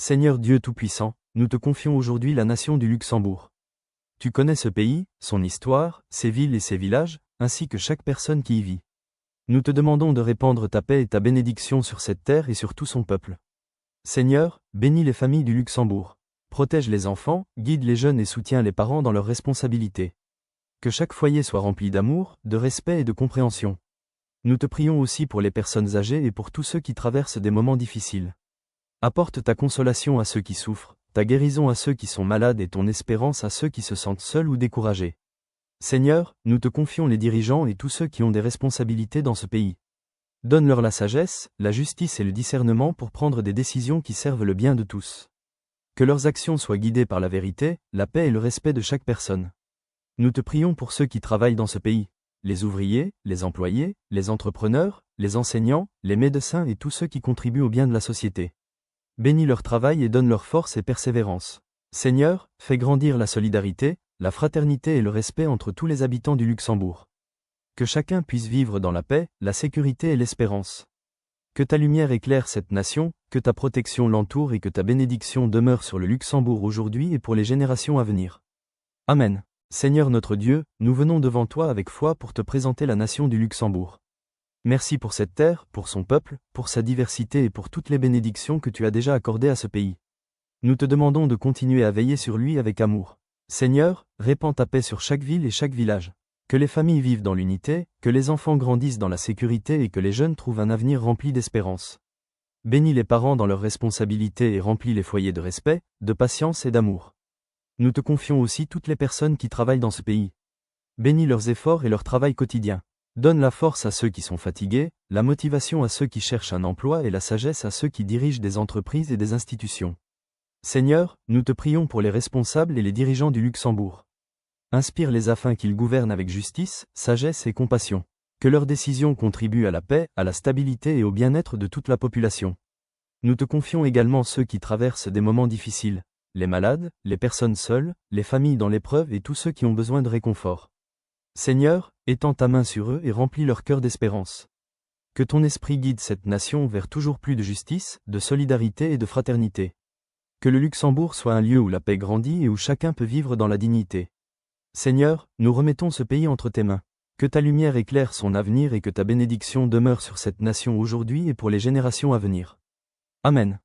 Seigneur Dieu Tout-Puissant, nous te confions aujourd'hui la nation du Luxembourg. Tu connais ce pays, son histoire, ses villes et ses villages, ainsi que chaque personne qui y vit. Nous te demandons de répandre ta paix et ta bénédiction sur cette terre et sur tout son peuple. Seigneur, bénis les familles du Luxembourg. Protège les enfants, guide les jeunes et soutiens les parents dans leurs responsabilités. Que chaque foyer soit rempli d'amour, de respect et de compréhension. Nous te prions aussi pour les personnes âgées et pour tous ceux qui traversent des moments difficiles. Apporte ta consolation à ceux qui souffrent, ta guérison à ceux qui sont malades et ton espérance à ceux qui se sentent seuls ou découragés. Seigneur, nous te confions les dirigeants et tous ceux qui ont des responsabilités dans ce pays. Donne-leur la sagesse, la justice et le discernement pour prendre des décisions qui servent le bien de tous. Que leurs actions soient guidées par la vérité, la paix et le respect de chaque personne. Nous te prions pour ceux qui travaillent dans ce pays, les ouvriers, les employés, les entrepreneurs, les enseignants, les médecins et tous ceux qui contribuent au bien de la société. Bénis leur travail et donne leur force et persévérance. Seigneur, fais grandir la solidarité, la fraternité et le respect entre tous les habitants du Luxembourg. Que chacun puisse vivre dans la paix, la sécurité et l'espérance. Que ta lumière éclaire cette nation, que ta protection l'entoure et que ta bénédiction demeure sur le Luxembourg aujourd'hui et pour les générations à venir. Amen. Seigneur notre Dieu, nous venons devant toi avec foi pour te présenter la nation du Luxembourg. Merci pour cette terre, pour son peuple, pour sa diversité et pour toutes les bénédictions que tu as déjà accordées à ce pays. Nous te demandons de continuer à veiller sur lui avec amour. Seigneur, répands ta paix sur chaque ville et chaque village. Que les familles vivent dans l'unité, que les enfants grandissent dans la sécurité et que les jeunes trouvent un avenir rempli d'espérance. Bénis les parents dans leurs responsabilités et remplis les foyers de respect, de patience et d'amour. Nous te confions aussi toutes les personnes qui travaillent dans ce pays. Bénis leurs efforts et leur travail quotidien. Donne la force à ceux qui sont fatigués, la motivation à ceux qui cherchent un emploi et la sagesse à ceux qui dirigent des entreprises et des institutions. Seigneur, nous te prions pour les responsables et les dirigeants du Luxembourg. Inspire-les afin qu'ils gouvernent avec justice, sagesse et compassion. Que leurs décisions contribuent à la paix, à la stabilité et au bien-être de toute la population. Nous te confions également ceux qui traversent des moments difficiles, les malades, les personnes seules, les familles dans l'épreuve et tous ceux qui ont besoin de réconfort. Seigneur, étends ta main sur eux et remplis leur cœur d'espérance. Que ton esprit guide cette nation vers toujours plus de justice, de solidarité et de fraternité. Que le Luxembourg soit un lieu où la paix grandit et où chacun peut vivre dans la dignité. Seigneur, nous remettons ce pays entre tes mains. Que ta lumière éclaire son avenir et que ta bénédiction demeure sur cette nation aujourd'hui et pour les générations à venir. Amen.